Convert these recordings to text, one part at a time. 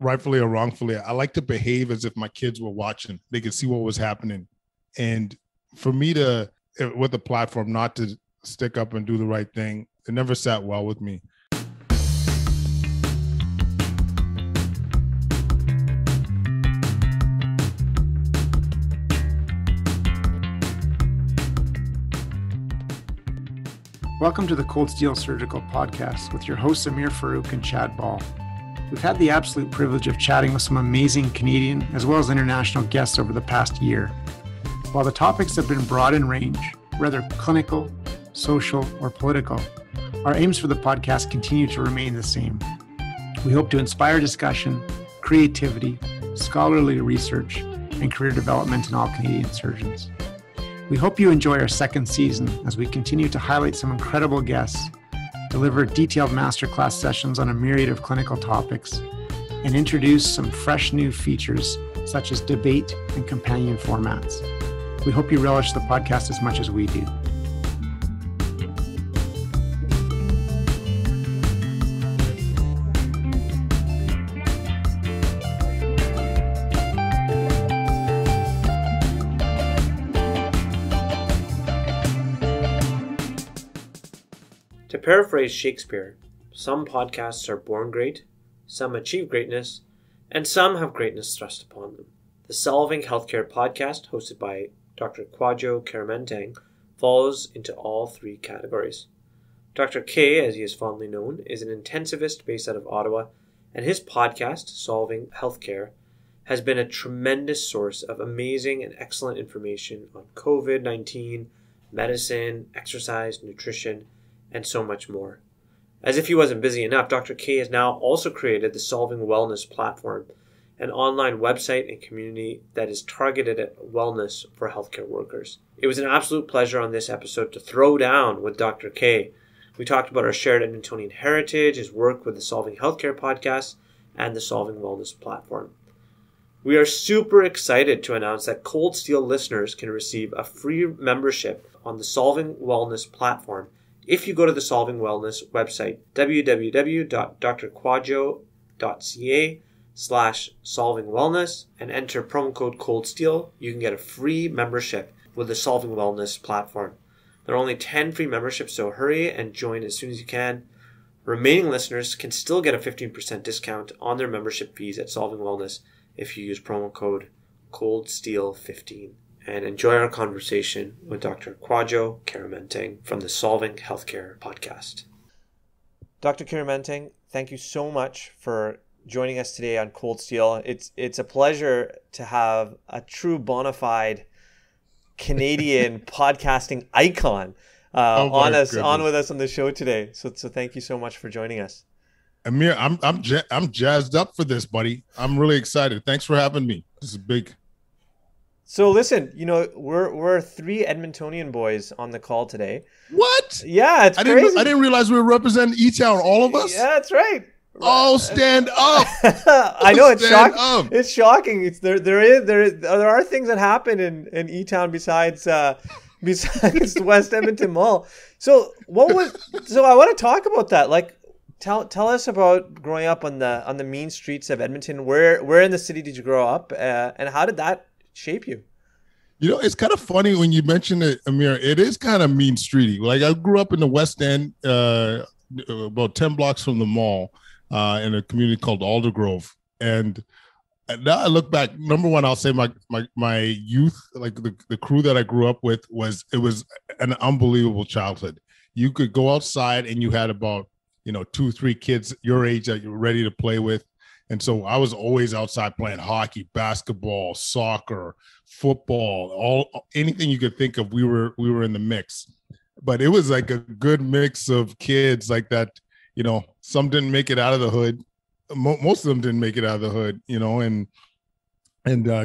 rightfully or wrongfully, I like to behave as if my kids were watching. They could see what was happening. And for me to, with the platform, not to stick up and do the right thing, it never sat well with me. Welcome to the Cold Steel Surgical Podcast with your hosts Amir Farouk and Chad Ball. We've had the absolute privilege of chatting with some amazing Canadian as well as international guests over the past year. While the topics have been broad in range, whether clinical, social, or political, our aims for the podcast continue to remain the same. We hope to inspire discussion, creativity, scholarly research, and career development in all Canadian surgeons. We hope you enjoy our second season as we continue to highlight some incredible guests, deliver detailed masterclass sessions on a myriad of clinical topics, and introduce some fresh new features such as debate and companion formats. We hope you relish the podcast as much as we do. To paraphrase Shakespeare, some podcasts are born great, some achieve greatness, and some have greatness thrust upon them. The Solving Healthcare podcast, hosted by Dr. Kwadwo Kyeremanteng, falls into all three categories. Dr. K, as he is fondly known, is an intensivist based out of Ottawa, and his podcast, Solving Healthcare, has been a tremendous source of amazing and excellent information on COVID-19, medicine, exercise, nutrition, and so much more. As if he wasn't busy enough, Dr. K has now also created the Solving Wellness platform, an online website and community that is targeted at wellness for healthcare workers. It was an absolute pleasure on this episode to throw down with Dr. K. We talked about our shared Edmontonian heritage, his work with the Solving Healthcare podcast, and the Solving Wellness platform. We are super excited to announce that Cold Steel listeners can receive a free membership on the Solving Wellness platform if you go to the Solving Wellness website, www.drquadwo.ca/solvingwellness, and enter promo code COLDSTEEL. You can get a free membership with the Solving Wellness platform. There are only 10 free memberships, so hurry and join as soon as you can. Remaining listeners can still get a 15% discount on their membership fees at Solving Wellness if you use promo code COLDSTEEL15. And enjoy our conversation with Dr. Kwadwo Kyeremanteng from the Solving Healthcare podcast. Dr. Kyeremanteng, thank you so much for joining us today on Cold Steel. It's a pleasure to have a true bona fide Canadian podcasting icon on with us on the show today. So thank you so much for joining us. Amir, I'm jazzed up for this, buddy. I'm really excited. Thanks for having me. This is big. So listen, we're three Edmontonian boys on the call today. What? Yeah, it's crazy. I didn't realize we were representing E-Town, all of us. Yeah, that's right. Oh, stand up! I know it's shocking. It's shocking. There are things that happen in E-Town besides the West Edmonton Mall. So I want to talk about that. Like, tell us about growing up on the mean streets of Edmonton. Where in the city did you grow up, and how did that shape you? It's kind of funny when you mention it, Amir. It is kind of mean streety. Like, I grew up in the West End, about 10 blocks from the mall, in a community called Aldergrove. And now I look back, number one, I'll say my youth, like the crew that I grew up with, was an unbelievable childhood. You could go outside and you had about 2-3 kids your age that you were ready to play with. And so I was always outside playing hockey, basketball, soccer, football, anything you could think of. We were in the mix, but it was like a good mix of kids like that. Some didn't make it out of the hood. Most of them didn't make it out of the hood, and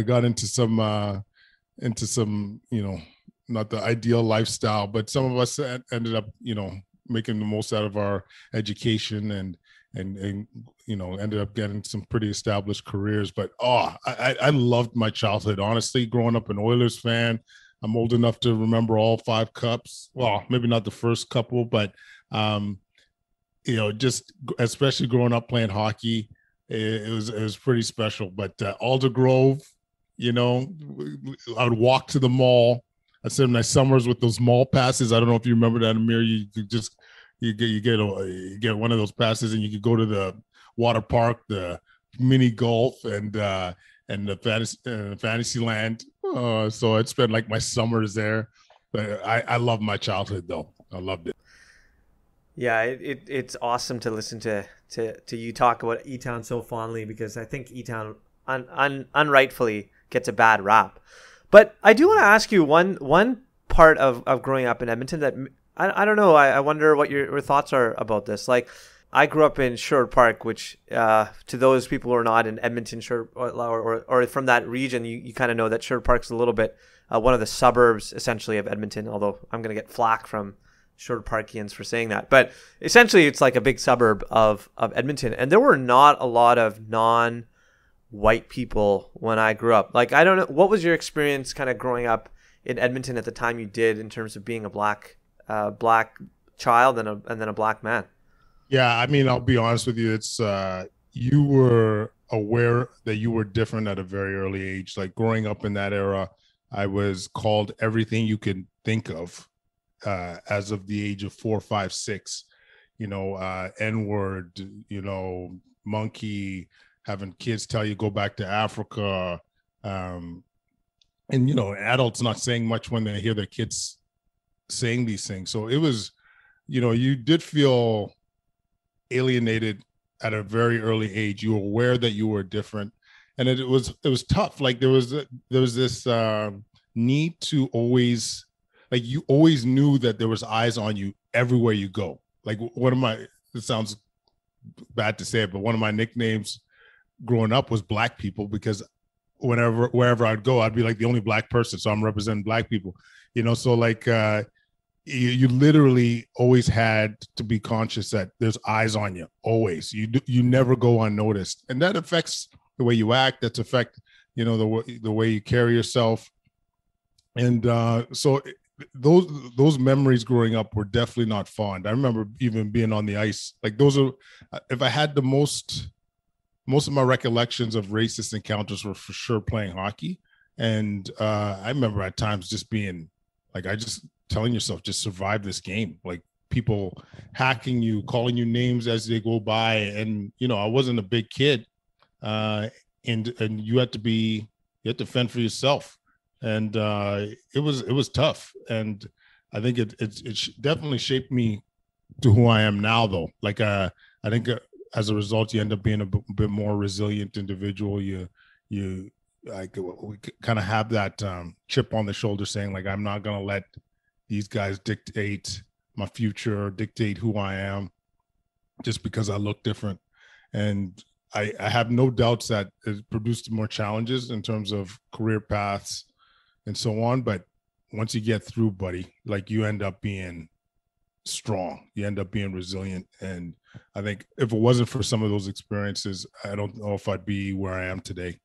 got into some, not the ideal lifestyle, but some of us ended up, making the most out of our education and ended up getting some pretty established careers. But I loved my childhood, honestly. Growing up an Oilers fan, I'm old enough to remember all 5 cups. Well, maybe not the first couple, but just especially growing up playing hockey, it was pretty special. But Alder Grove, you know, I would walk to the mall. I spent my summers with those mall passes. I don't know if you remember that, Amir. You could just you get one of those passes, and you could go to the water park, the mini golf, and the fantasy land. So I'd spend like my summers there. But I love my childhood though. I loved it. Yeah, it's awesome to listen to you talk about E-Town so fondly, because I think E-Town unrightfully gets a bad rap. But I do want to ask you one part of growing up in Edmonton that I don't know. I wonder what your thoughts are about this. Like, I grew up in Sherwood Park, which to those people who are not in Edmonton or from that region, you kind of know that Sherwood Park's a little bit one of the suburbs essentially of Edmonton. Although I'm going to get flack from Sherwood Parkians for saying that, but essentially it's like a big suburb of Edmonton, and there were not a lot of non-white people when I grew up. Like, I don't know, what was your experience kind of growing up in Edmonton at the time you did, in terms of being a black child and then a black man? Yeah, I mean, I'll be honest with you. It's you were aware that you were different at a very early age. Like, growing up in that era, I was called everything you could think of. As of the age of 4, 5, 6, you know, N-word, you know, monkey, having kids tell you go back to Africa, and you know, adults not saying much when they hear their kids saying these things. So it was, you know, you did feel alienated at a very early age. You were aware that you were different, and it was tough. Like, there was this need to always. Like, you always knew that there was eyes on you everywhere you go. Like, it sounds bad to say it, but one of my nicknames growing up was Black People, because wherever I'd go, I'd be like the only Black person. So I'm representing Black people, you know? So like, you literally always had to be conscious that there's eyes on you always. You never go unnoticed. And that affects the way you act. That's affect, you know, the way you carry yourself. And so those memories growing up were definitely not fond. I remember even being on the ice. Like, those are, if I had the most of my recollections of racist encounters were for sure playing hockey. And I remember at times just being like, telling yourself, just survive this game. Like, people hacking you, calling you names as they go by. And, you know, I wasn't a big kid. And you had to fend for yourself. And it was tough, and I think it definitely shaped me to who I am now. Though, like, I think as a result, you end up being a bit more resilient individual. You like, we kind of have that chip on the shoulder, saying like, I'm not gonna let these guys dictate my future or dictate who I am just because I look different. And I have no doubts that it produced more challenges in terms of career paths and so on. But once you get through, buddy, like, you end up being strong. You end up being resilient. And I think if it wasn't for some of those experiences, I don't know if I'd be where I am today.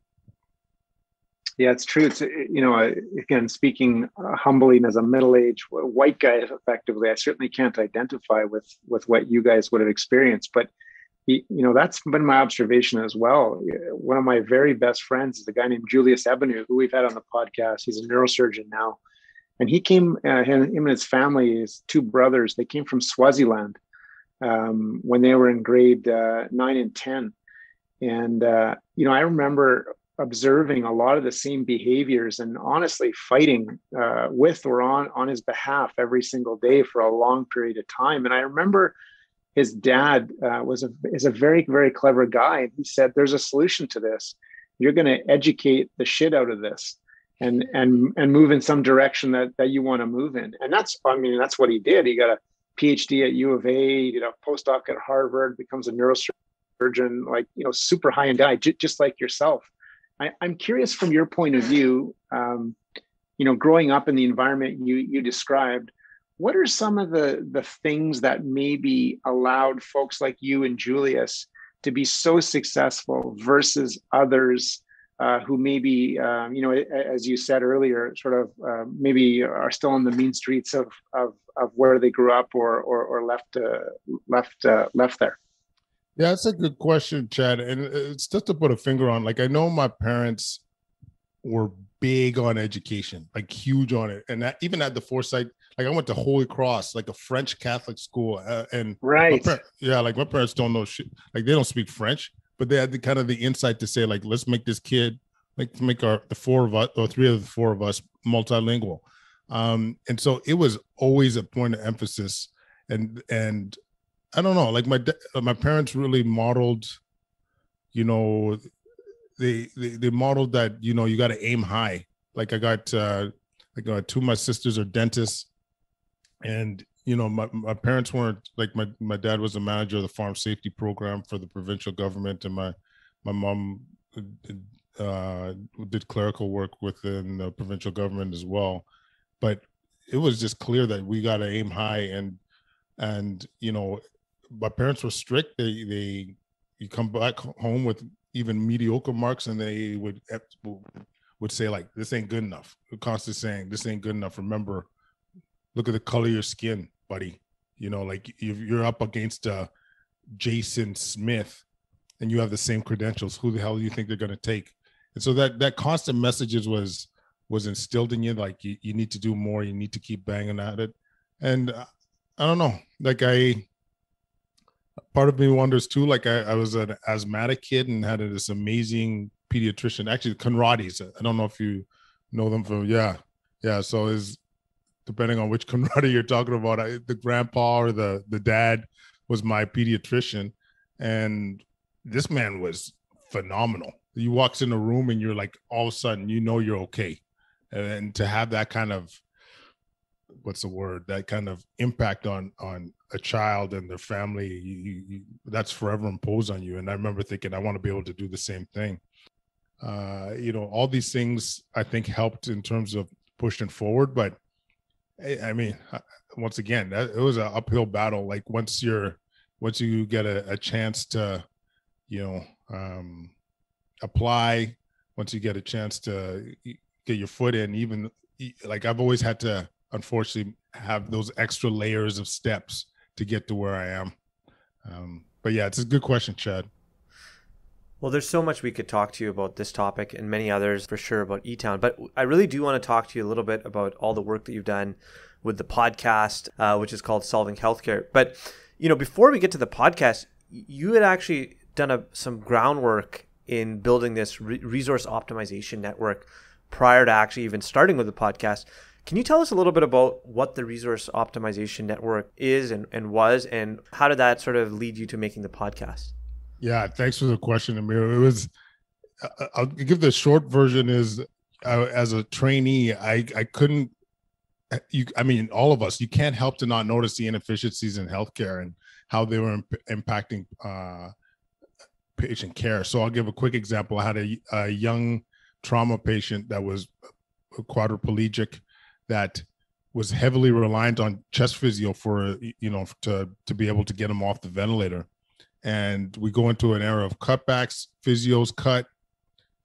Yeah, it's true. It's, you know, again, speaking humbly and as a middle-aged white guy, effectively, I certainly can't identify with what you guys would have experienced. But, you know, that's been my observation as well. One of my very best friends is a guy named Julius Ebenu, who we've had on the podcast. He's a neurosurgeon now. And he came, him and his family, his two brothers, they came from Swaziland when they were in grade 9 and 10. And, you know, I remember observing a lot of the same behaviors and honestly fighting with or on his behalf every single day for a long period of time. And I remember his dad is a very, very clever guy. He said, there's a solution to this. You're going to educate the shit out of this and move in some direction that you want to move in. And that's what he did. He got a PhD at U of A, he did a postdoc at Harvard, becomes a neurosurgeon, like, you know, super high-end guy, just like yourself. I'm curious from your point of view, you know, growing up in the environment you described, what are some of the things that maybe allowed folks like you and Julius to be so successful versus others who maybe, you know, as you said earlier, sort of maybe are still on the mean streets of where they grew up or left there? Yeah, that's a good question, Chad. And it's just to put a finger on, like, I know my parents were big on education, like huge on it. And that even had the foresight, like I went to Holy Cross, like a French Catholic school. And Right. like my parents don't know shit. Like they don't speak French, but they had the kind of the insight to say, like, let's make this kid, like to make the four of us or three of the four of us multilingual. And so it was always a point of emphasis. And I don't know, like my parents really modeled, you know, they modeled that, you know, you got to aim high. Like I got two of my sisters are dentists, and you know, my parents weren't like my dad was a manager of the farm safety program for the provincial government, and my mom did clerical work within the provincial government as well. But it was just clear that we got to aim high, and you know, my parents were strict. They you come back home with even mediocre marks, and they would say, like, this ain't good enough. They're constantly saying this ain't good enough. Remember, look at the color of your skin, buddy. You know, like if you're up against Jason Smith and you have the same credentials, who the hell do you think they're going to take? And so that constant messages was instilled in you, like you need to do more, you need to keep banging at it. And I don't know, like part of me wonders too, like I was an asthmatic kid and had this amazing pediatrician, actually Conradis. I don't know if you know them from, yeah. So is depending on which Conradi you're talking about, the grandpa or the dad was my pediatrician. And this man was phenomenal. He walks in the room and you're like, all of a sudden, you know, you're okay. And to have that kind of, what's the word, that kind of impact on a child and their family, that's forever imposed on you. And I remember thinking, I want to be able to do the same thing. You know, all these things I think helped in terms of pushing forward. But I mean, once again, it was an uphill battle. Like once you get a chance to, you know, apply, once you get a chance to get your foot in, even like I've always had to, unfortunately, have those extra layers of steps to get to where I am. But yeah, it's a good question, Chad. Well, there's so much we could talk to you about this topic and many others for sure about E-Town, but I really do want to talk to you a little bit about all the work that you've done with the podcast, which is called Solving Healthcare. But, you know, before we get to the podcast, you had actually done some groundwork in building this resource optimization network prior to actually even starting with the podcast. Can you tell us a little bit about what the resource optimization network is and was, and how did that sort of lead you to making the podcast? Yeah, thanks for the question, Amir. It was, I'll give the short version is, as a trainee, I couldn't, I mean, all of us, you can't help to not notice the inefficiencies in healthcare and how they were impacting patient care. So I'll give a quick example. I had a young trauma patient that was quadriplegic that was heavily reliant on chest physio for, you know, to be able to get him off the ventilator. And we go into an era of cutbacks, physios cut,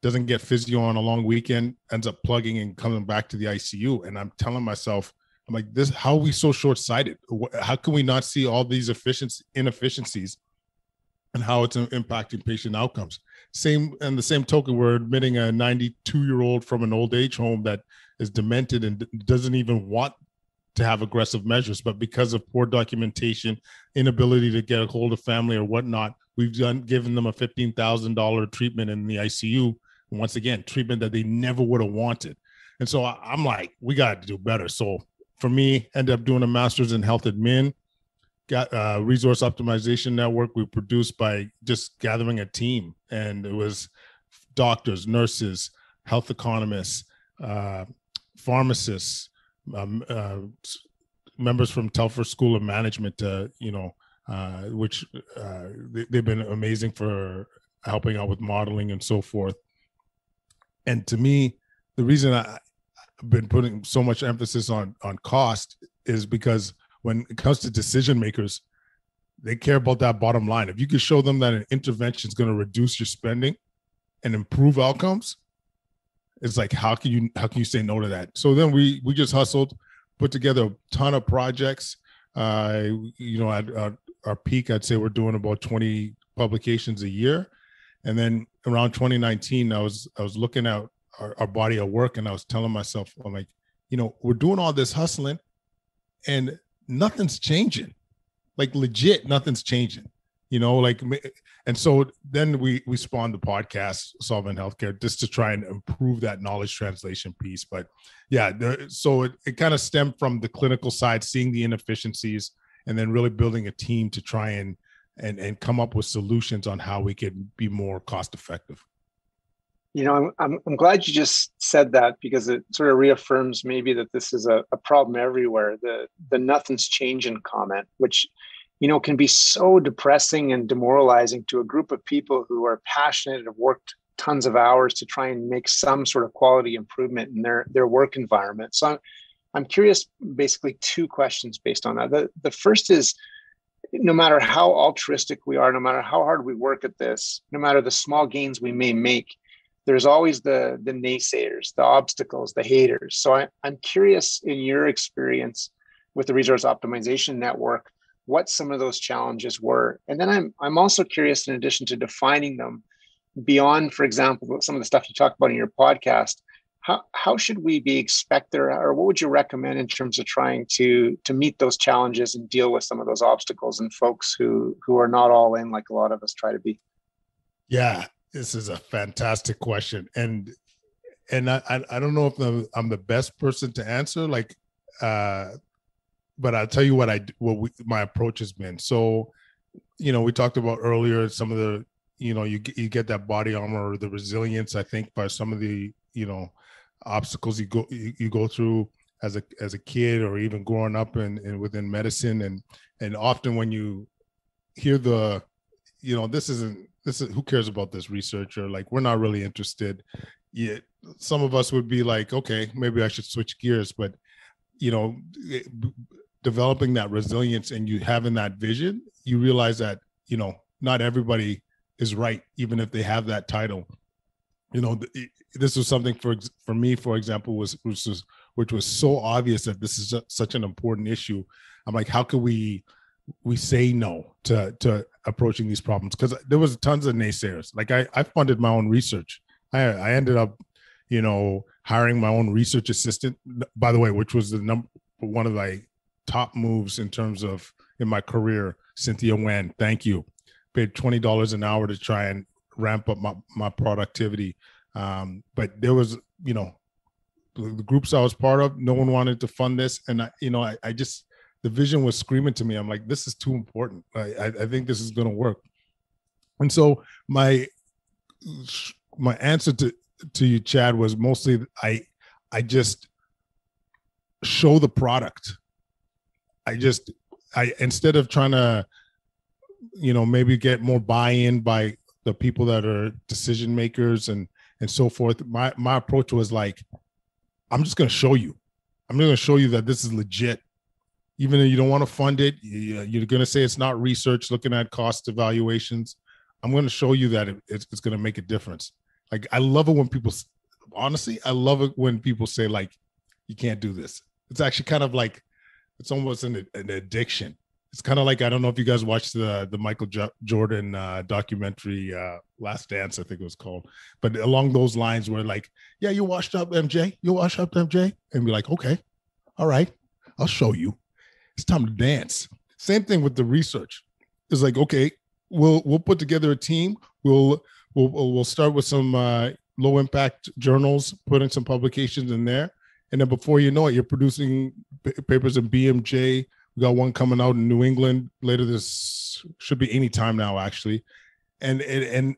doesn't get physio on a long weekend, ends up plugging and coming back to the ICU. And I'm telling myself, I'm like, this, how are we so short-sighted? How can we not see all these inefficiencies and how it's impacting patient outcomes? Same, and the same token, we're admitting a 92-year-old from an old age home that is demented and doesn't even want to have aggressive measures, but because of poor documentation, inability to get a hold of family or whatnot, we've given them a $15,000 treatment in the ICU. And once again, treatment that they never would have wanted. And so I'm like, we got to do better. So for me, ended up doing a master's in health admin, got a resource optimization network we produced by just gathering a team. And it was doctors, nurses, health economists, pharmacists, members from Telfer School of Management, you know, which they've been amazing for helping out with modeling and so forth. And to me, the reason I've been putting so much emphasis on cost is because when it comes to decision makers, they care about that bottom line. If you can show them that an intervention is going to reduce your spending and improve outcomes, it's like, how can you say no to that? So then we just hustled, put together a ton of projects. You know, at our peak, I'd say we're doing about 20 publications a year. And then around 2019, I was looking at our body of work, and I was telling myself, I'm like, we're doing all this hustling and nothing's changing. Like legit, nothing's changing. And so then we spawned the podcast Solvent Healthcare, just to try and improve that knowledge translation piece. But yeah, so it kind of stemmed from the clinical side, seeing the inefficiencies, and then really building a team to try and come up with solutions on how we could be more cost effective. I'm glad you just said that, because it sort of reaffirms maybe that this is a problem everywhere. The nothing's changing comment, which can be so depressing and demoralizing to a group of people who are passionate and have worked tons of hours to try and make some sort of quality improvement in their work environment. So I'm curious, basically two questions based on that. The first is, no matter how altruistic we are, no matter how hard we work at this, no matter the small gains we may make, there's always the naysayers, the obstacles, the haters. So I'm curious, in your experience with the Resource Optimization Network, what some of those challenges were. And then I'm also curious, in addition to defining them, beyond, for example, some of the stuff you talked about in your podcast, how should we be expected, or what would you recommend in terms of trying to meet those challenges and deal with some of those obstacles and folks who are not all in like a lot of us try to be? Yeah, this is a fantastic question. And I don't know if I'm the best person to answer, but I'll tell you my approach has been. So, we talked about earlier, some of the, you get that body armor or the resilience, I think, by some of the, obstacles you go through as a kid, or even growing up and within medicine. And often when you hear this is who cares about this research, or like, we're not really interested. Yeah, some of us would be like, okay, maybe I should switch gears. But developing that resilience and you having that vision, you realize that not everybody is right, even if they have that title. This was something for me, for example, which was so obvious that this is such an important issue. I'm like, how could we say no to approaching these problems? Because there was tons of naysayers. Like I funded my own research. I ended up, hiring my own research assistant, by the way, which was one of my top moves in terms of in my career. Cynthia Wen, thank you. Paid $20 an hour to try and ramp up my productivity. But there was, the groups I was part of, no one wanted to fund this. And I just, the vision was screaming to me. I'm like, this is too important. I think this is going to work. And so my answer to you, Chad, was mostly I just show the product. I instead of trying to, maybe get more buy-in by the people that are decision makers and so forth, my approach was like, I'm just going to show you. I'm going to show you that this is legit. Even though you don't want to fund it, you're going to say it's not research, looking at cost evaluations. I'm going to show you that it's going to make a difference. Like, I love it when people, honestly, I love it when people say, like, you can't do this. It's actually kind of like, it's almost an addiction. It's kind of like, I don't know if you guys watched the Michael Jordan documentary, Last Dance, I think it was called. But along those lines, where like, yeah, you washed up MJ, and be like, okay, all right, I'll show you. It's time to dance. Same thing with the research. It's like, okay, we'll put together a team. We'll start with some low impact journals, putting some publications in there, and then before you know it, you're producing papers in BMJ. We got one coming out in New England later. This should be any time now, actually. And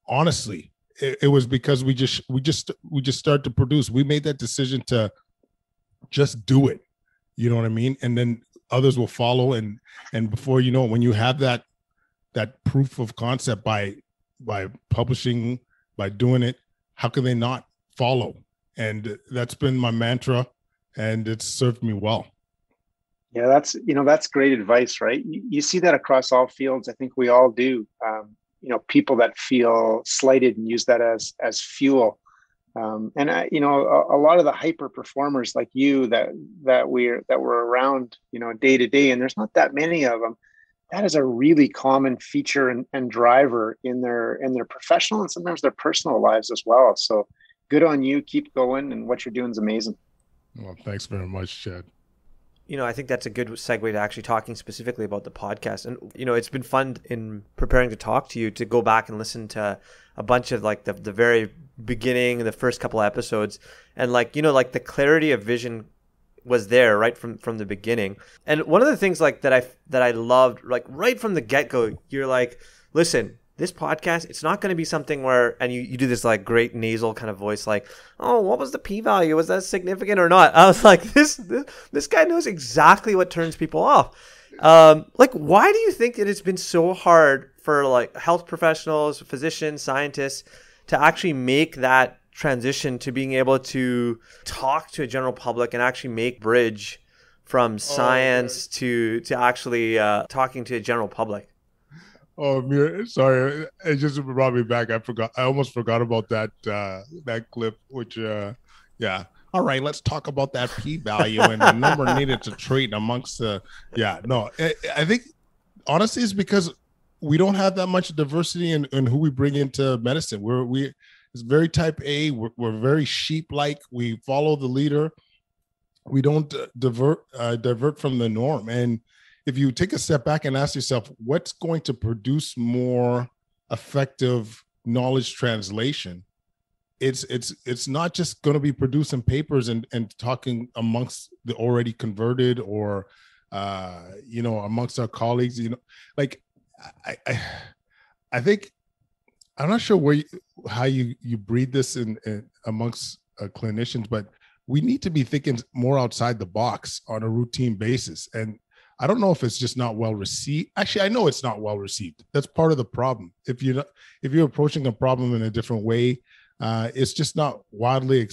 honestly, it was because we just started to produce. We made that decision to just do it. You know what I mean? And then others will follow. And before you know it, when you have that proof of concept by publishing, by doing it, how can they not follow? And that's been my mantra, and it's served me well. Yeah, that's great advice, right? You see that across all fields. I think we all do. People that feel slighted and use that as fuel. And a lot of the hyper performers like you that we're around, day to day, and there's not that many of them. that is a really common feature and driver in their professional and sometimes their personal lives as well. So good on you. Keep going, and what you're doing is amazing. Well, thanks very much, Chad. I think that's a good segue to actually talking specifically about the podcast. And, it's been fun in preparing to talk to you to go back and listen to a bunch of like the very beginning, the first couple of episodes. And like the clarity of vision was there right from the beginning. And one of the things like that I loved, like right from the get-go, you're like, listen, this podcast, it's not going to be something where, and you do this like great nasal kind of voice, like, oh, what was the p-value? Was that significant or not? I was like, this guy knows exactly what turns people off. Like, why do you think that it's been so hard for like health professionals, physicians, scientists to actually make that transition to being able to talk to a general public and actually make bridge from science to actually talking to a general public? Oh, sorry. It just brought me back. I almost forgot about that clip, which, yeah. All right, let's talk about that p-value and the number needed to treat amongst the, I think, honestly, it's because we don't have that much diversity in who we bring into medicine. It's very type A. We're very sheep-like. We follow the leader. We don't divert from the norm. And if you take a step back and ask yourself, what's going to produce more effective knowledge translation? It's not just going to be producing papers and talking amongst the already converted or, amongst our colleagues, like I think, I'm not sure how you breed this in amongst clinicians, but we need to be thinking more outside the box on a routine basis. And I don't know if it's just not well received. Actually, I know it's not well received. That's part of the problem. If you're approaching a problem in a different way, it's just not widely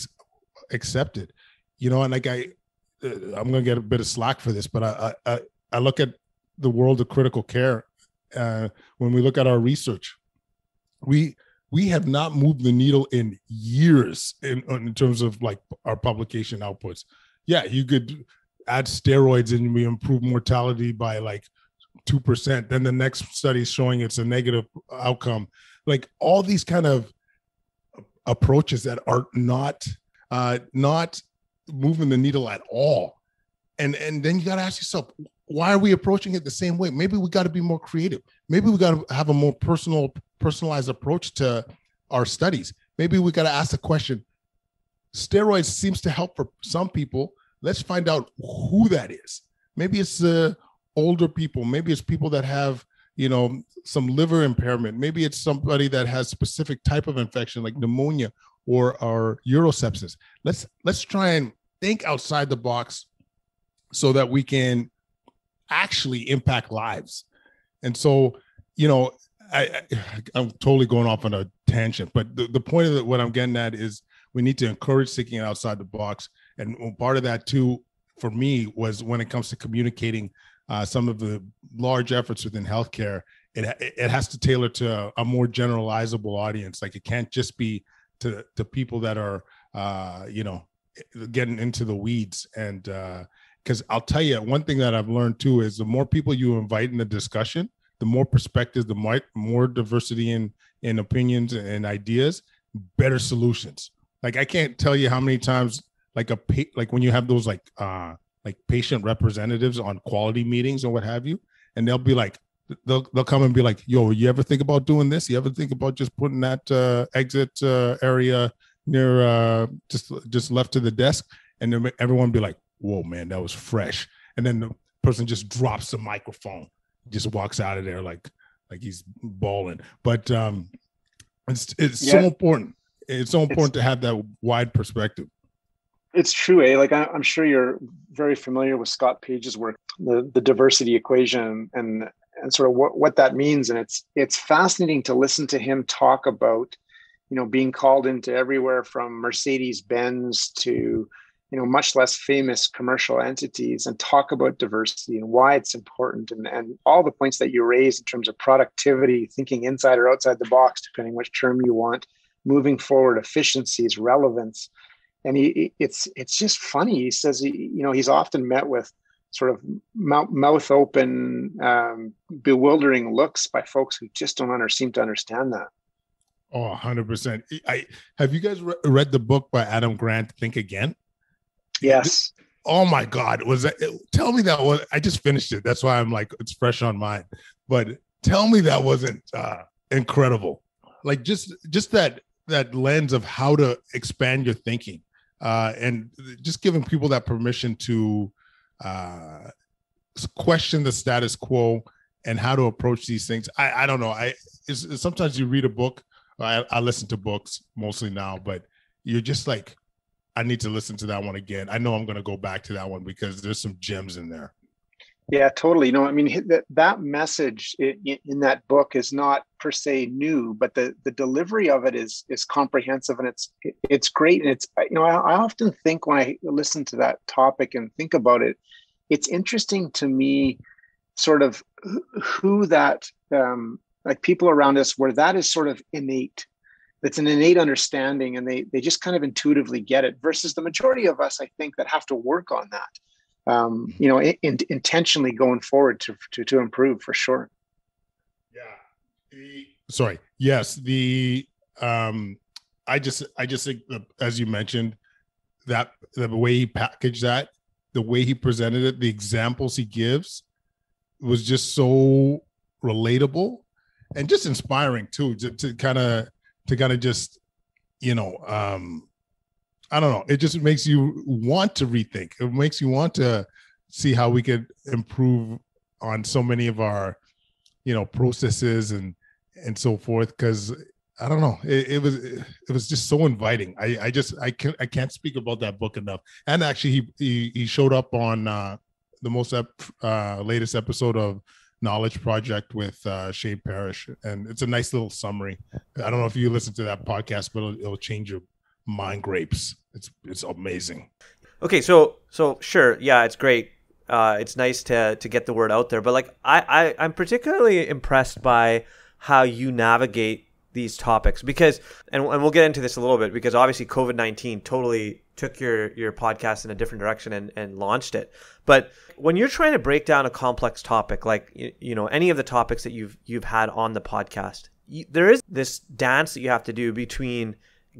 accepted. And like I'm going to get a bit of slack for this, but I look at the world of critical care. When we look at our research, we have not moved the needle in years in terms of like our publication outputs. Yeah, you could add steroids and we improve mortality by like 2%. Then the next study is showing it's a negative outcome. Like all these kind of approaches that are not moving the needle at all. And then you got to ask yourself, why are we approaching it the same way? Maybe we got to be more creative. Maybe we got to have a more personalized approach to our studies. Maybe we got to ask the question, steroids seems to help for some people. Let's find out who that is. Maybe it's older people. Maybe it's people that have, some liver impairment. Maybe it's somebody that has specific type of infection like pneumonia or urosepsis. Let's try and think outside the box so that we can actually impact lives. And so, I'm totally going off on a tangent, but the point of what I'm getting at is we need to encourage thinking outside the box. And part of that too, for me, was when it comes to communicating some of the large efforts within healthcare, it has to tailor to a more generalizable audience. Like it can't just be to people that are, getting into the weeds. And because I'll tell you, one thing that I've learned too is the more people you invite in the discussion, the more perspectives, the more diversity in opinions and ideas, better solutions. Like I can't tell you how many times, like when you have those like patient representatives on quality meetings or what have you, and they'll be like, they'll come and be like, yo, you ever think about doing this? You ever think about just putting that exit area near just left to the desk? And then everyone be like, whoa, man, that was fresh. And then the person just drops the microphone, just walks out of there like he's bawling. But it's so important. It's so important to have that wide perspective. It's true, eh? Like I'm sure you're very familiar with Scott Page's work, the diversity equation, and sort of what that means. And it's fascinating to listen to him talk about, being called into everywhere from Mercedes-Benz to, much less famous commercial entities, and talk about diversity and why it's important, and all the points that you raised in terms of productivity, thinking inside or outside the box, depending which term you want, moving forward, efficiencies, relevance. And it's just funny. He says, he's often met with sort of mouth open, bewildering looks by folks who just don't seem to understand that. Oh, 100%. Have you guys read the book by Adam Grant, Think Again? Yes. Oh my God. Tell me that was, I just finished it. That's why I'm like, it's fresh on mine, but tell me that wasn't incredible. Like just that lens of how to expand your thinking, and just giving people that permission to question the status quo and how to approach these things. I don't know. Sometimes you read a book. I listen to books mostly now, but you're just like, I need to listen to that one again. I know I'm going to go back to that one because there's some gems in there. Yeah, totally. I mean, that message in that book is not per se new, but the delivery of it is comprehensive, and it's great. And it's, I often think when I listen to that topic and think about it, it's interesting to me, sort of who that, like people around us where that is sort of innate. It's an innate understanding, and they just kind of intuitively get it, versus the majority of us, I think, that have to work on that, intentionally going forward to improve, for sure. Yeah. Sorry. Yes. I just think that, as you mentioned, that the way he packaged that, the way he presented it, the examples he gives was just so relatable and just inspiring too, to kind of just, I don't know. It just makes you want to rethink. It makes you want to see how we could improve on so many of our, processes and so forth. Cause I don't know. It was just so inviting. I can't speak about that book enough. And actually he showed up on the most latest episode of Knowledge Project with Shane Parrish, and it's a nice little summary. I don't know if you listen to that podcast, but it'll change your mind grapes. It's amazing. Okay, so sure, yeah, it's great. It's nice to get the word out there, but like I'm particularly impressed by how you navigate these topics, because and we'll get into this a little bit, because obviously COVID-19 totally took your podcast in a different direction and launched it. But when you're trying to break down a complex topic, like any of the topics that you've had on the podcast, there is this dance that you have to do between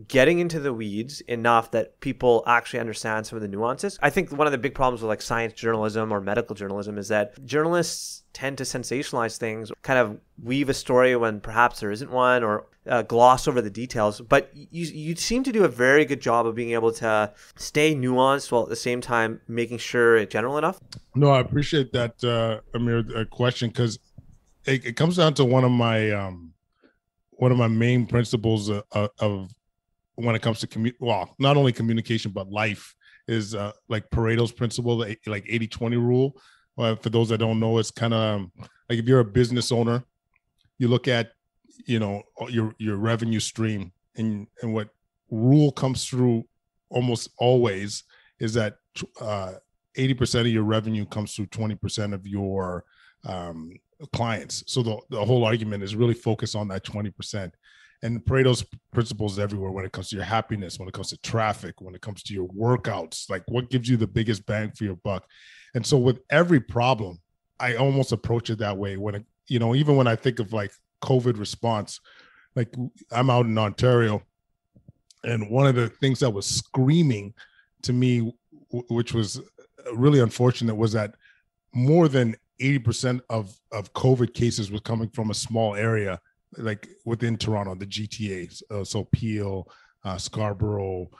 getting into the weeds enough that people actually understand some of the nuances. I think one of the big problems with like science journalism or medical journalism is that journalists tend to sensationalize things, kind of weave a story when perhaps there isn't one, or gloss over the details. But you seem to do a very good job of being able to stay nuanced while at the same time making sure it's general enough. No, I appreciate that, Amir, question, because it comes down to one of my main principles of when it comes to not only communication but life, is like Pareto's principle, like 80-20 rule. For those that don't know, it's kind of like if you're a business owner, you look at your revenue stream, and what rule comes through almost always is that 80% of your revenue comes through 20% of your clients. So the whole argument is really focused on that 20%. And Pareto's principles everywhere when it comes to your happiness, when it comes to traffic, when it comes to your workouts, like what gives you the biggest bang for your buck. And so with every problem, I almost approach it that way. When even when I think of like COVID response, like I'm out in Ontario, and one of the things that was screaming to me, which was really unfortunate, was that more than 80% of COVID cases was coming from a small area, like within Toronto, the GTA, so Peel, Scarborough,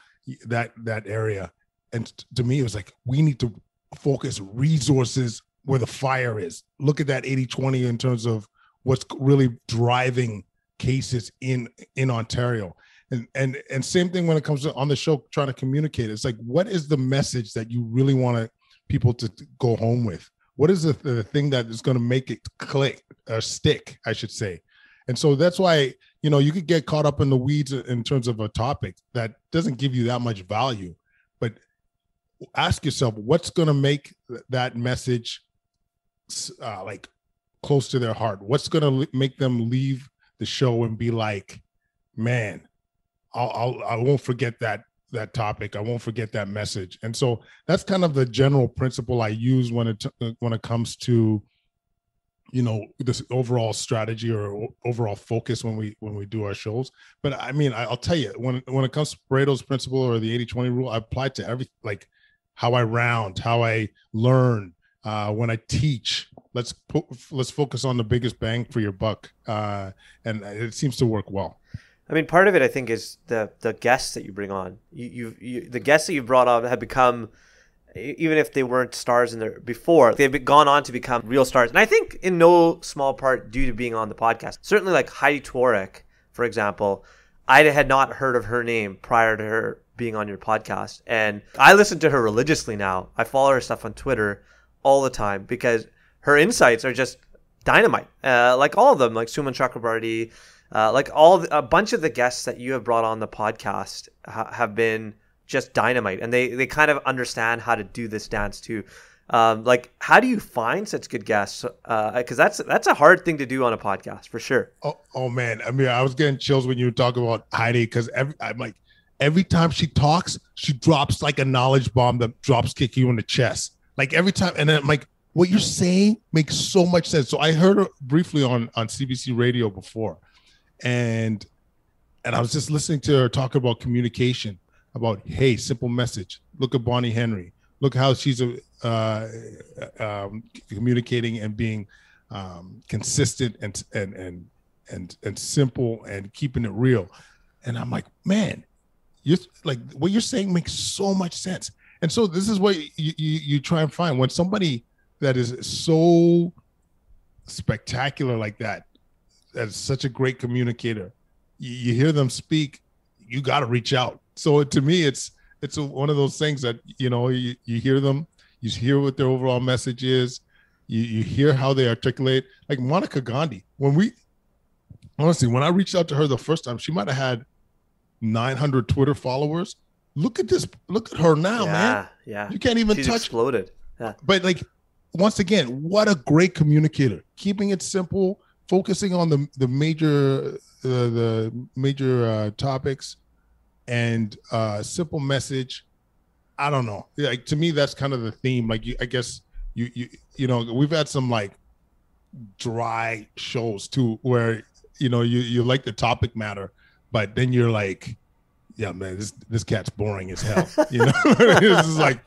that area. And to me, it was like, we need to focus resources where the fire is. Look at that 80-20 in terms of what's really driving cases in Ontario. And same thing when it comes to on the show, trying to communicate. It's like, what is the message that you really want people to go home with? What is the thing that is going to make it click or stick, I should say? And so that's why, you could get caught up in the weeds in terms of a topic that doesn't give you that much value. But ask yourself, what's going to make that message like close to their heart? What's going to make them leave the show and be like, man, I won't forget that that topic. I won't forget that message. And so that's kind of the general principle I use when it comes to, this overall strategy or overall focus when we do our shows. But I mean, I'll tell you, when it comes to Pareto's principle or the 80-20 rule, I apply it to every, like how I round, how I learn, when I teach. Let's focus on the biggest bang for your buck, and it seems to work well. I mean, part of it, I think, is the guests that you bring on. The guests that you've brought on have become, even if they weren't stars in there before, they've gone on to become real stars. And I think in no small part due to being on the podcast. Certainly like Heidi Tworek, for example, I had not heard of her name prior to her being on your podcast. And I listen to her religiously now. I follow her stuff on Twitter all the time because her insights are just dynamite. Like all of them, like Suman Chakrabarty, like a bunch of the guests that you have brought on the podcast have been just dynamite, and they kind of understand how to do this dance too. Like, how do you find such good guests? Because that's a hard thing to do on a podcast for sure. Oh man, I mean, I was getting chills when you were talking about Heidi because every time she talks, she drops like a knowledge bomb that kick you in the chest. Like every time, and then I'm like, what you're saying makes so much sense. So I heard her briefly on CBC radio before. And I was just listening to her talk about communication, about, hey, simple message. Look at Bonnie Henry. Look how she's communicating and being consistent and simple and keeping it real. And I'm like, man, you're like, what you're saying makes so much sense. And so this is what you try and find when somebody that is so spectacular like that, that's such a great communicator. You hear them speak, you got to reach out. So to me, it's one of those things that, you hear them, you hear what their overall message is, you hear how they articulate. Like Monica Gandhi, when I reached out to her the first time, she might have had 900 Twitter followers. Look at her now, man. Yeah. You can't even She's touch. Exploded. Yeah. But like, once again, what a great communicator, keeping it simple, focusing on the major topics and simple message. I don't know. Like, to me, that's kind of the theme. Like, I guess we've had some like dry shows too, where you like the topic matter, but then you're like, yeah, man, this cat's boring as hell. It's just like,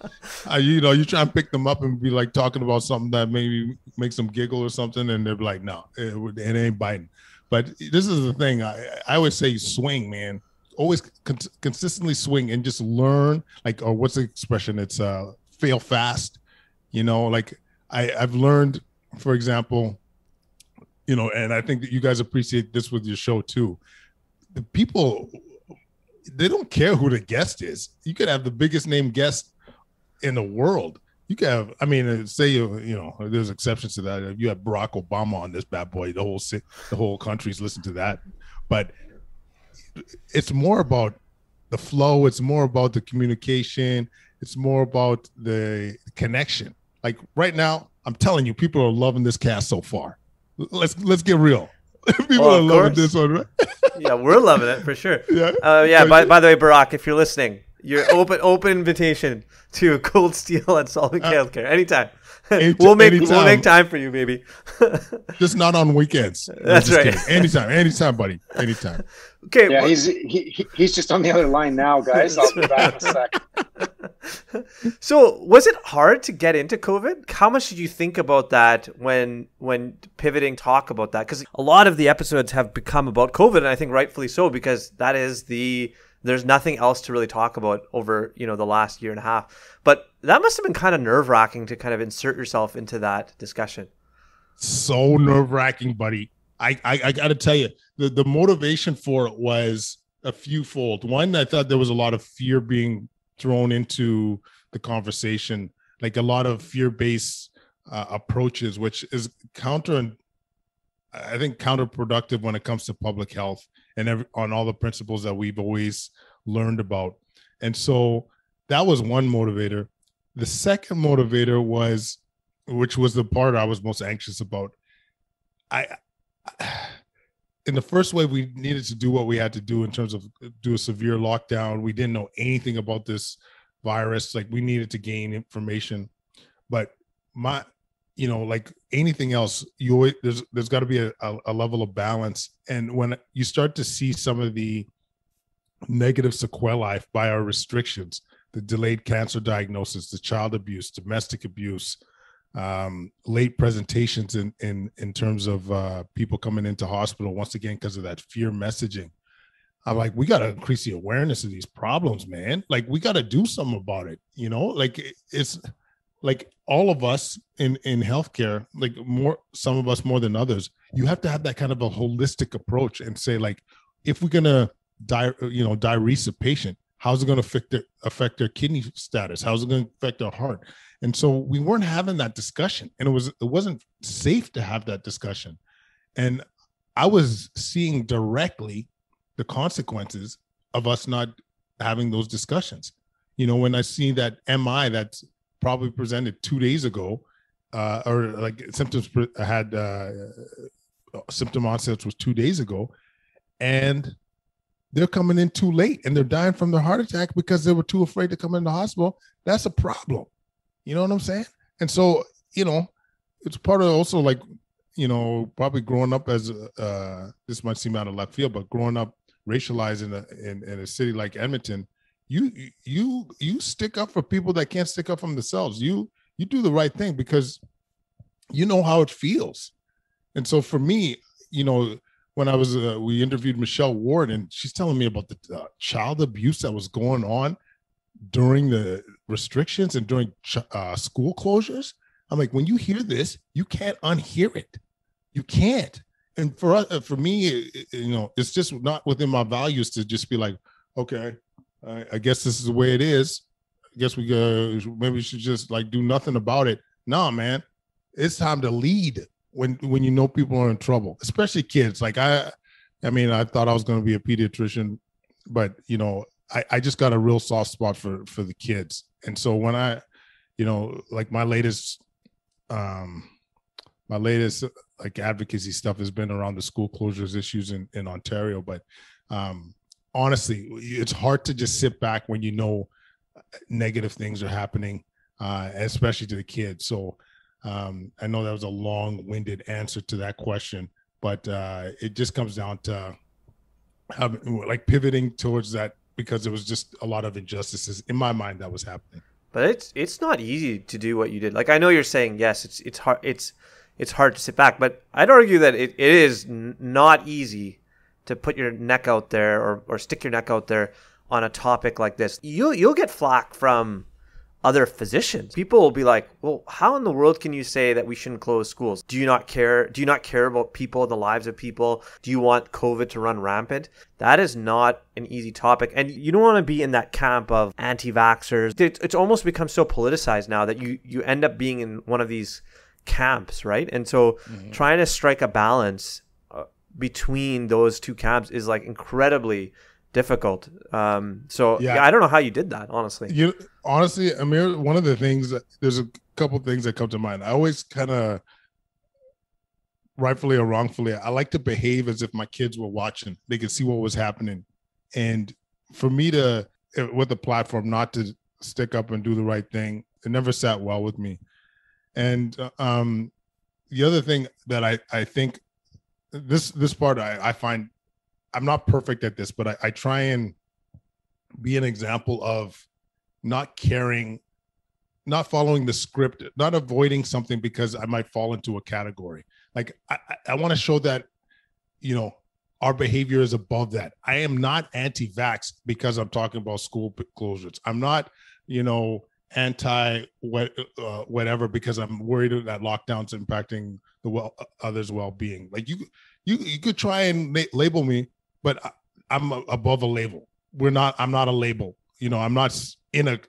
you try and pick them up and be like talking about something that maybe makes them giggle or something, and they're like, no, it ain't biting. But this is the thing. I always say, swing, man. Always consistently swing and just learn. Like, or what's the expression? It's fail fast. Like I've learned, for example, and I think that you guys appreciate this with your show too. The people, they don't care who the guest is. You could have the biggest name guest in the world. You could have, I mean, say there's exceptions to that. If you have Barack Obama on this bad boy, the whole country's listening to that. But it's more about the flow. It's more about the communication. It's more about the connection. Like right now, I'm telling you, people are loving this cast so far. Let's get real. People are loving this one, right? Yeah, we're loving it for sure. Yeah. By the way, Barack, if you're listening, you're open invitation to Cold Steel and Solving Healthcare anytime. We'll make time for you, baby. Just not on weekends. That's right. Kidding. Anytime, buddy. Anytime. Okay. Yeah, he's just on the other line now, guys. I'll be back in a sec. So, was it hard to get into COVID? How much did you think about that when pivoting talk about that? Because a lot of the episodes have become about COVID, and I think rightfully so, because that is there's nothing else to really talk about over, the last year and a half. But that must have been kind of nerve-wracking to kind of insert yourself into that discussion. So nerve-wracking, buddy. I got to tell you, the motivation for it was a fewfold. One, I thought there was a lot of fear being thrown into the conversation, like a lot of fear-based approaches, which is counterproductive when it comes to public health and on all the principles that we've always learned about. And so that was one motivator. The second motivator was, which was the part I was most anxious about, in the first wave, we needed to do what we had to do in terms of do a severe lockdown. We didn't know anything about this virus. Like, we needed to gain information, but like anything else, there's got to be a level of balance. And when you start to see some of the negative sequelae by our restrictions, the delayed cancer diagnosis, the child abuse, domestic abuse, late presentations in terms of people coming into hospital, once again, because of that fear messaging. I'm like, we got to increase the awareness of these problems, man. Like, we got to do something about it. Like, it's like all of us in healthcare, like some of us more than others, you have to have that kind of a holistic approach and say, like, if we're going to diurese a patient, how's it going to affect their kidney status? How's it going to affect their heart? And so we weren't having that discussion, and it wasn't safe to have that discussion. And I was seeing directly the consequences of us not having those discussions. When I see that MI that's probably presented 2 days ago, or like symptoms had symptom onset was 2 days ago, and they're coming in too late and they're dying from their heart attack because they were too afraid to come in the hospital. That's a problem. You know what I'm saying? And so, it's part of also, like, probably growing up as this might seem out of left field, but growing up racialized in a city like Edmonton, you stick up for people that can't stick up for themselves. You do the right thing because you know how it feels. And so for me, when I was, we interviewed Michelle Ward, and she's telling me about the child abuse that was going on during the restrictions and during school closures. I'm like, when you hear this, you can't unhear it. You can't. And for me, it's just not within my values to just be like, okay, I guess this is the way it is. I guess maybe we should just like do nothing about it. No, man, it's time to lead when people are in trouble, especially kids. Like I thought I was going to be a pediatrician, but I just got a real soft spot for the kids. And so when I, like my latest like advocacy stuff has been around the school closures issues in Ontario. But honestly, it's hard to just sit back when negative things are happening, especially to the kids. So I know that was a long-winded answer to that question, but it just comes down to pivoting towards that, because there was just a lot of injustices in my mind that was happening. But it's not easy to do what you did. Like, I know you're saying, yes, it's hard. It's hard to sit back, but I'd argue that it is not easy to put your neck out there or stick your neck out there on a topic like this. You'll get flack from other physicians. People will be like, well, how in the world can you say that we shouldn't close schools? Do you not care? Do you not care about people, the lives of people? Do you want COVID to run rampant? That is not an easy topic. And you don't want to be in that camp of anti-vaxxers. It's almost become so politicized now that you end up being in one of these camps, right? And so trying to strike a balance between those two camps is like incredibly difficult. I don't know how you did that, honestly. Honestly, Amir, one of the things, there's a couple things that come to mind. I always kind of, rightfully or wrongfully, I like to behave as if my kids were watching. They could see what was happening. And for me to, with the platform, not to stick up and do the right thing, it never sat well with me. And the other thing that I think, this part I find, I'm not perfect at this, but I try and be an example of not caring, not following the script, not avoiding something because I might fall into a category. Like I want to show that, our behavior is above that. I am not anti-vax because I'm talking about school closures. I'm not, anti whatever because I'm worried that lockdown's impacting the others' well-being. Like you could try and label me, but I'm above a label. I'm not a label. I'm not in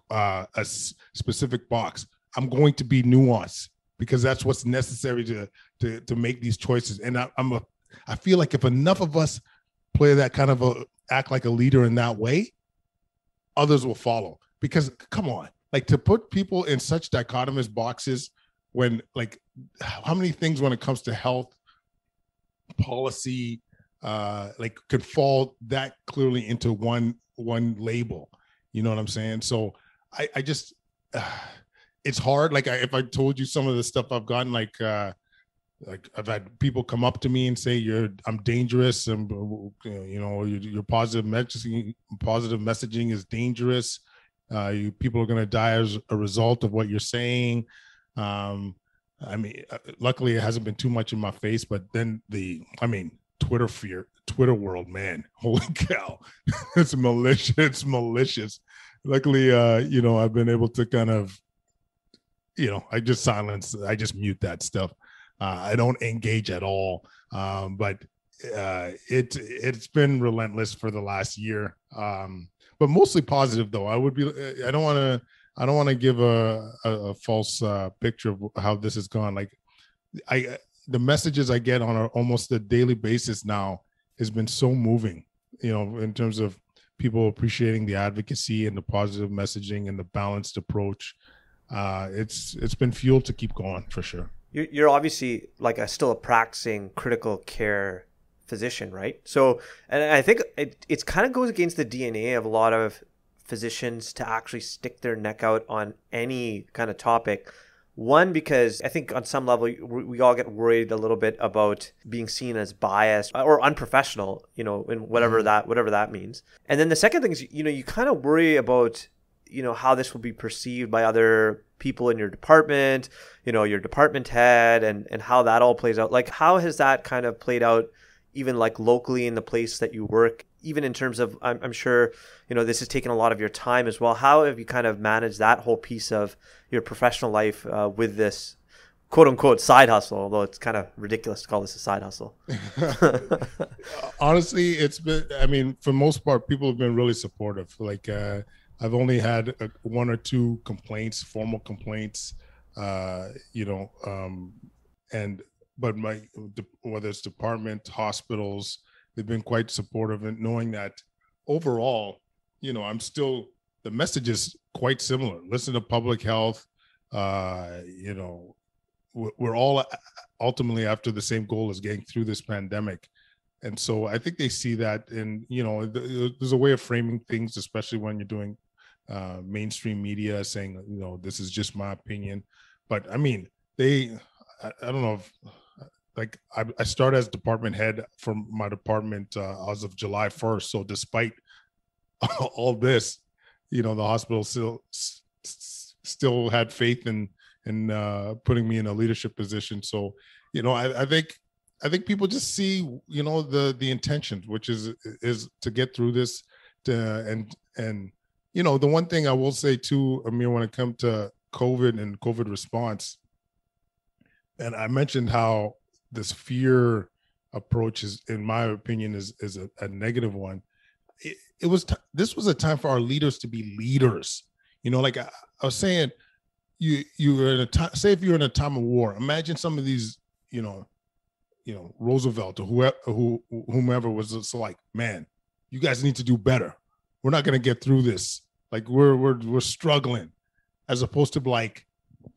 a specific box. I'm going to be nuanced because that's what's necessary to make these choices. And I feel like if enough of us play that kind of act like a leader in that way, others will follow. Because come on, like to put people in such dichotomous boxes when, like, how many things when it comes to health policy like could fall that clearly into one label. You know what I'm saying? So I just it's hard. Like if I told you some of the stuff I've gotten, like I've had people come up to me and say I'm dangerous, and your positive messaging is dangerous. People are going to die as a result of what you're saying. I mean, luckily it hasn't been too much in my face, but then Twitter world, man, holy cow, it's malicious. Luckily, I've been able to kind of, I just mute that stuff. I don't engage at all. But it's been relentless for the last year. But mostly positive though. I don't want to give a false picture of how this has gone. Like the messages I get on almost a daily basis now has been so moving, in terms of people appreciating the advocacy and the positive messaging and the balanced approach. It's been fuel to keep going for sure. You're obviously like still a practicing critical care physician, right? So, and I think it kind of goes against the DNA of a lot of physicians to actually stick their neck out on any kind of topic. One, because I think on some level we all get worried a little bit about being seen as biased or unprofessional, in whatever that means. And then the second thing is, you kind of worry about, how this will be perceived by other people in your department, your department head, and how that all plays out. Like, how has that kind of played out, even like locally in the place that you work, even in terms of, I'm sure, this has taken a lot of your time as well. How have you kind of managed that whole piece of your professional life with this quote unquote side hustle, although it's kind of ridiculous to call this a side hustle? Honestly, it's been, for most part, people have been really supportive. Like, I've only had one or two formal complaints, but whether it's department, hospitals, they've been quite supportive, and knowing that overall, the message is quite similar. Listen to public health. We're all ultimately after the same goal as getting through this pandemic. And so I think they see that, and, there's a way of framing things, especially when you're doing mainstream media, saying, this is just my opinion. But I mean, I don't know if, like, I started as department head from my department as of July 1st. So despite all this, the hospital still had faith in putting me in a leadership position. So, I think people just see, the intentions, which is to get through this, and the one thing I will say too, Amir, when it comes to COVID and COVID response, and I mentioned how this fear approach is, in my opinion, is a negative one. This was a time for our leaders to be leaders. Like I was saying, you were in a time. Say if you're in a time of war, imagine some of these, Roosevelt or whomever was just like, man, you guys need to do better. We're not going to get through this. Like we're struggling, as opposed to like,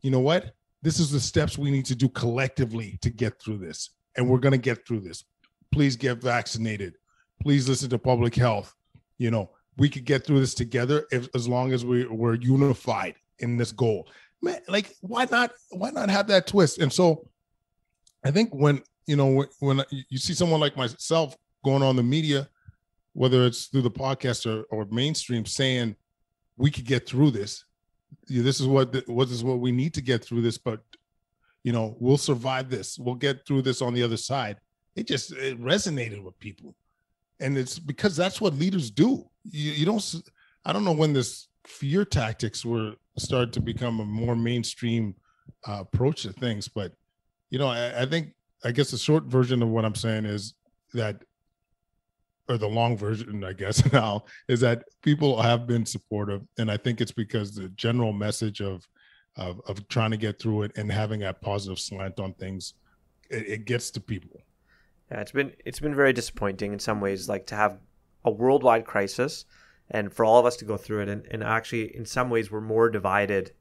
you know what? This is the steps we need to do collectively to get through this. And we're going to get through this. Please get vaccinated. Please listen to public health. We could get through this together as long as we're unified in this goal. Man, like, why not have that twist? And so I think when you see someone like myself going on the media, whether it's through the podcast or mainstream, saying we could get through this. This is what we need to get through this, but we'll survive this. We'll get through this on the other side. It resonated with people, and it's because that's what leaders do. I don't know when this fear tactics started to become a more mainstream approach to things, but I guess the short version of what I'm saying is that, or the long version, I guess now, is that people have been supportive. And I think it's because the general message of trying to get through it and having that positive slant on things, it gets to people. Yeah, it's been very disappointing in some ways, like to have a worldwide crisis and for all of us to go through it. And actually, in some ways, we're more divided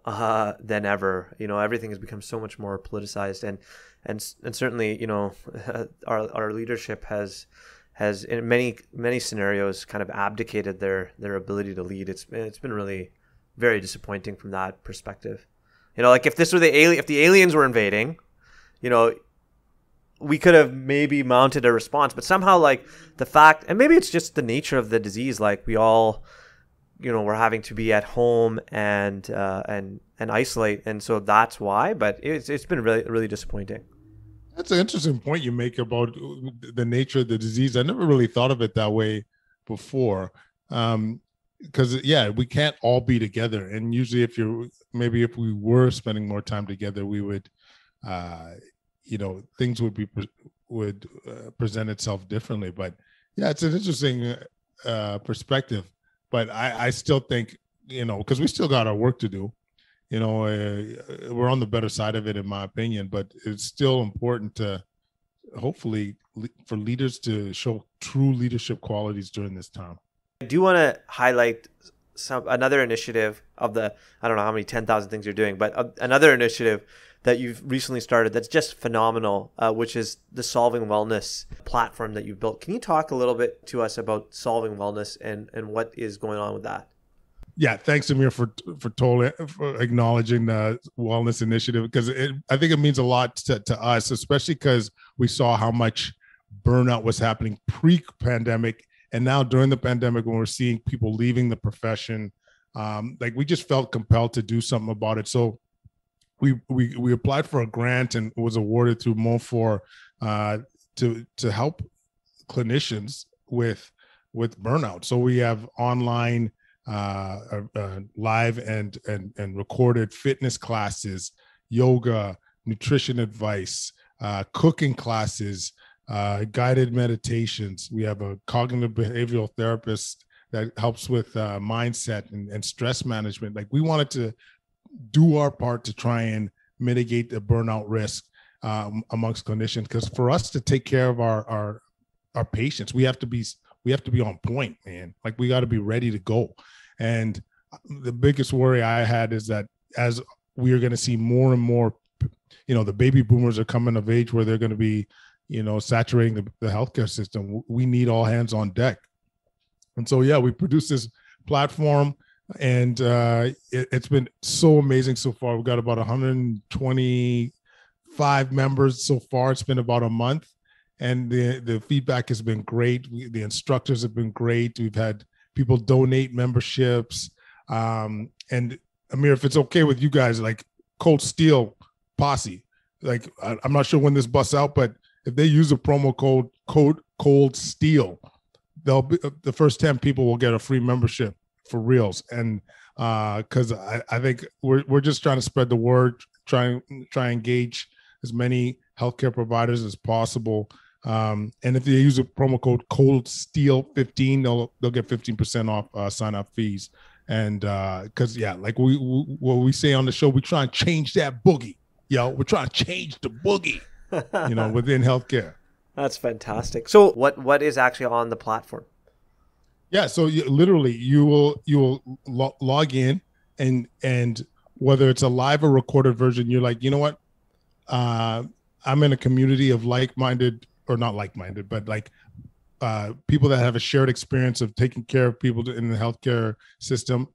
than ever. Everything has become so much more politicized. and certainly, you know, our leadership has in many scenarios kind of abdicated their ability to lead. It's been really very disappointing from that perspective. You know, like if the aliens were invading, you know, we could have maybe mounted a response, but somehow, like, the fact, and maybe it's just the nature of the disease, like we all, you know, we're having to be at home and isolate, and so that's why. But it's been really, really disappointing. That's an interesting point you make about the nature of the disease. I never really thought of it that way before. Because we can't all be together. And usually if we were spending more time together, we would, things would present itself differently. But yeah, it's an interesting perspective. But I still think, you know, because we still got our work to do. You know, we're on the better side of it, in my opinion, but it's still important to hopefully for leaders to show true leadership qualities during this time. I do want to highlight another initiative of the, I don't know how many 10,000 things you're doing, but another initiative that you've recently started that's just phenomenal, which is the Solving Wellness platform that you've built. Can you talk a little bit to us about Solving Wellness and what is going on with that? Yeah, thanks, Amir, for acknowledging the wellness initiative, because I think it means a lot to us, especially because we saw how much burnout was happening pre-pandemic, and now during the pandemic, when we're seeing people leaving the profession, like we just felt compelled to do something about it. So we applied for a grant and was awarded through MOFOR to help clinicians with burnout. So we have online live and recorded fitness classes, yoga, nutrition advice, cooking classes, guided meditations. We have a cognitive behavioral therapist that helps with mindset and stress management. Like, we wanted to do our part to try and mitigate the burnout risk amongst clinicians, because for us to take care of our patients, we have to be on point, man. Like, we got to be ready to go. And the biggest worry I had is that as we are going to see more and more, you know, the baby boomers are coming of age where they're going to be, you know, saturating the healthcare system. We need all hands on deck. And so, yeah, we produced this platform, and it's been so amazing so far. We've got about 125 members so far. It's been about a month, and the feedback has been great. The instructors have been great. We've had people donate memberships. And Amir, if it's okay with you guys, like Cold Steel Posse, like I'm not sure when this busts out, but if they use a promo code Cold Steel, they'll be the first 10 people will get a free membership for reals. And because I think we're just trying to spread the word, try and engage as many healthcare providers as possible. And if they use a promo code Cold Steel 15, they'll get 15% off sign up fees. And because like what we say on the show, we try and change that boogie. We're trying to change the boogie, you know, within healthcare. That's fantastic. So what is actually on the platform? Yeah, so you will log in, and whether it's a live or recorded version, you're like, you know what, I'm in a community of like-minded, or not like-minded, but like people that have a shared experience of taking care of people in the healthcare system.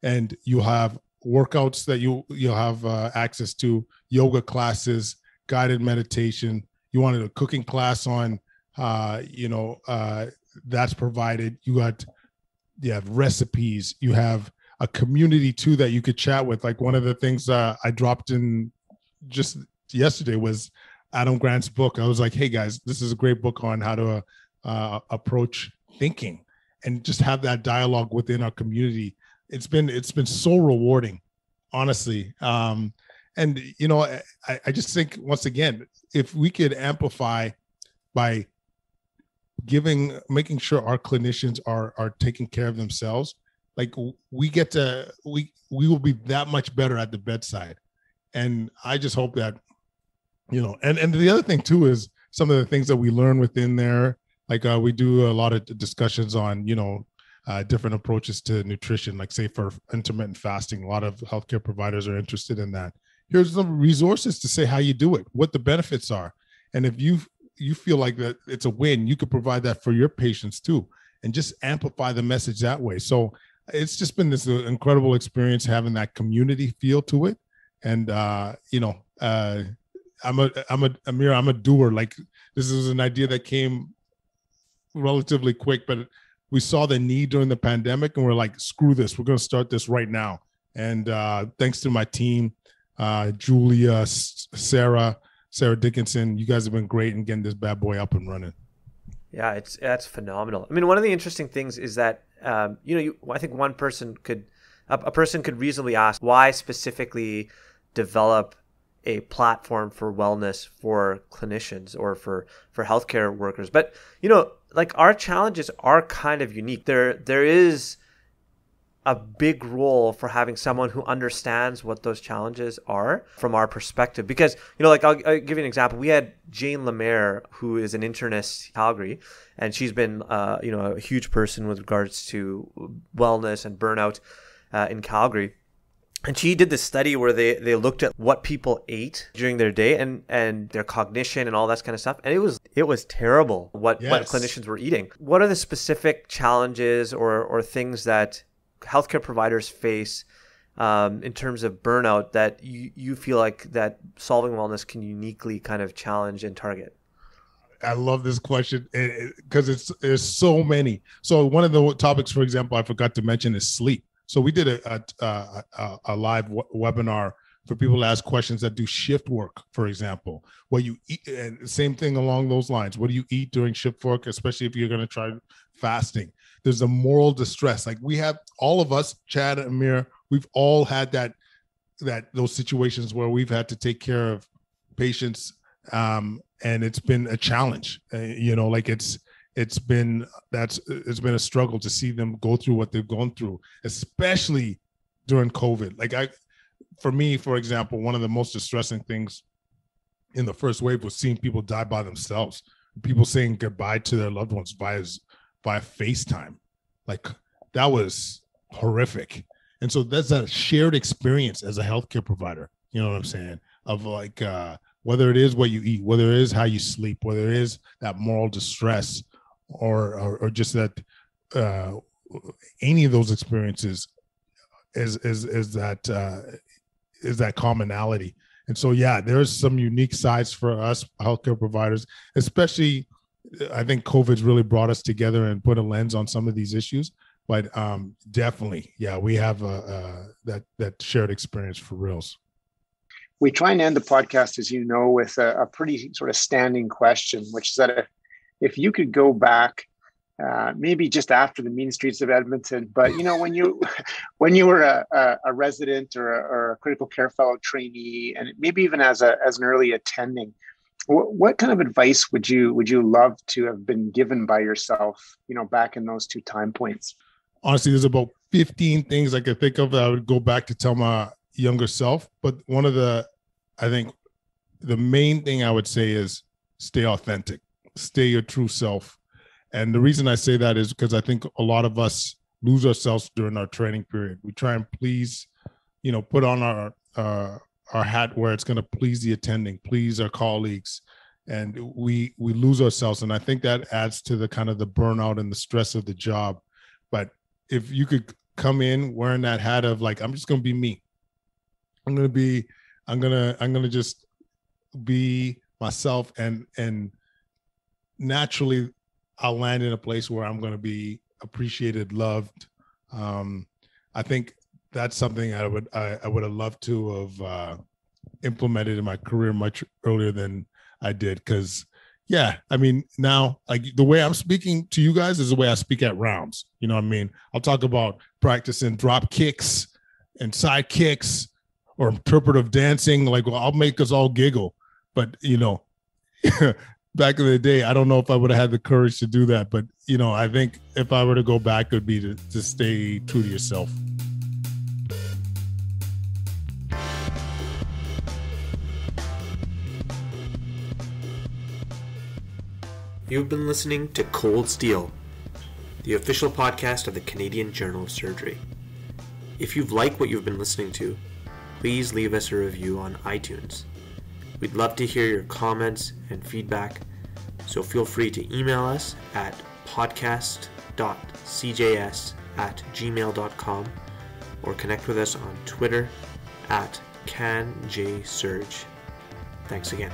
And you have workouts that you'll have access to, yoga classes, guided meditation. You wanted a cooking class on, that's provided. You have recipes. You have a community too that you could chat with. Like, one of the things I dropped in just yesterday was Adam Grant's book. I was like, hey guys, this is a great book on how to approach thinking, and just have that dialogue within our community. It's been so rewarding, honestly. And you know, I just think, once again, if we could amplify by making sure our clinicians are taking care of themselves, like we will be that much better at the bedside. And I just hope that, you know, and the other thing too is some of the things that we learn within there. Like we do a lot of discussions on, you know, different approaches to nutrition, like say for intermittent fasting. A lot of healthcare providers are interested in that. here's some resources to say how you do it, what the benefits are. And if you feel like that it's a win, you could provide that for your patients too, and just amplify the message that way. So it's just been this incredible experience having that community feel to it. And, I'm a doer. Like, this is an idea that came relatively quick, but we saw the need during the pandemic and we're like, screw this, we're going to start this right now. And thanks to my team, Julia, Sarah Dickinson, you guys have been great in getting this bad boy up and running. Yeah, that's phenomenal. I mean, one of the interesting things is that, I think a person could reasonably ask, why specifically develop a platform for wellness for clinicians or for healthcare workers? But, like, our challenges are kind of unique. There is a big role for having someone who understands what those challenges are from our perspective. Because, I'll give you an example. We had Jane Lemaire, who is an internist in Calgary, and she's been, a huge person with regards to wellness and burnout in Calgary. And she did this study where they looked at what people ate during their day and their cognition and all that kind of stuff. And it was terrible what clinicians were eating. What are the specific challenges or things that healthcare providers face in terms of burnout that you feel like that Solving Wellness can uniquely kind of challenge and target? I love this question because there's so many. So one of the topics, for example, I forgot to mention is sleep. So we did a live webinar for people to ask questions that do shift work, for example. What you eat, and same thing along those lines. What do you eat during shift work, especially if you're going to try fasting? There's a moral distress. Like, we have, all of us, Chad and Amir, we've all had those situations where we've had to take care of patients, and it's been a challenge. It's been a struggle to see them go through what they've gone through, especially during COVID. For me, for example, one of the most distressing things in the first wave was seeing people die by themselves, people saying goodbye to their loved ones via FaceTime. Like, that was horrific. And so that's a shared experience as a healthcare provider, you know what I'm saying? Of like, whether it is what you eat, whether it is how you sleep, whether it is that moral distress, or just that any of those experiences is that commonality. And so, yeah, there's some unique sides for us healthcare providers, especially I think COVID's really brought us together and put a lens on some of these issues. But definitely, yeah, we have that shared experience for reals. We try and end the podcast, as you know, with a pretty sort of standing question, which is that if you could go back, maybe just after the mean streets of Edmonton, but when you were a resident or a critical care fellow trainee, and maybe even as an early attending, what kind of advice would you love to have been given by yourself, back in those two time points? Honestly, there's about 15 things I could think of that I would go back to tell my younger self. But I think the main thing I would say is stay authentic, stay your true self. And the reason I say that is because I think a lot of us lose ourselves during our training period. We try and please, put on our hat where it's going to please the attending, please our colleagues, and we lose ourselves. And I think that adds to the kind of the burnout and the stress of the job. But if you could come in wearing that hat of like, I'm just going to be me. I'm going to just be myself, and naturally I'll land in a place where I'm going to be appreciated, loved. I think that's something I would have loved to have implemented in my career much earlier than I did. Because, yeah, I mean, now, like, the way I'm speaking to you guys is the way I speak at rounds. You know what I mean? I'll talk about practicing drop kicks and side kicks or interpretive dancing. Like, well, I'll make us all giggle. But, back in the day, I don't know if I would have had the courage to do that. But, I think if I were to go back, it would be to stay true to yourself. You've been listening to Cold Steel, the official podcast of the Canadian Journal of Surgery. If you've liked what you've been listening to, please leave us a review on iTunes. We'd love to hear your comments and feedback, so feel free to email us at podcast.cjs@gmail.com or connect with us on Twitter at CanJSurge. Thanks again.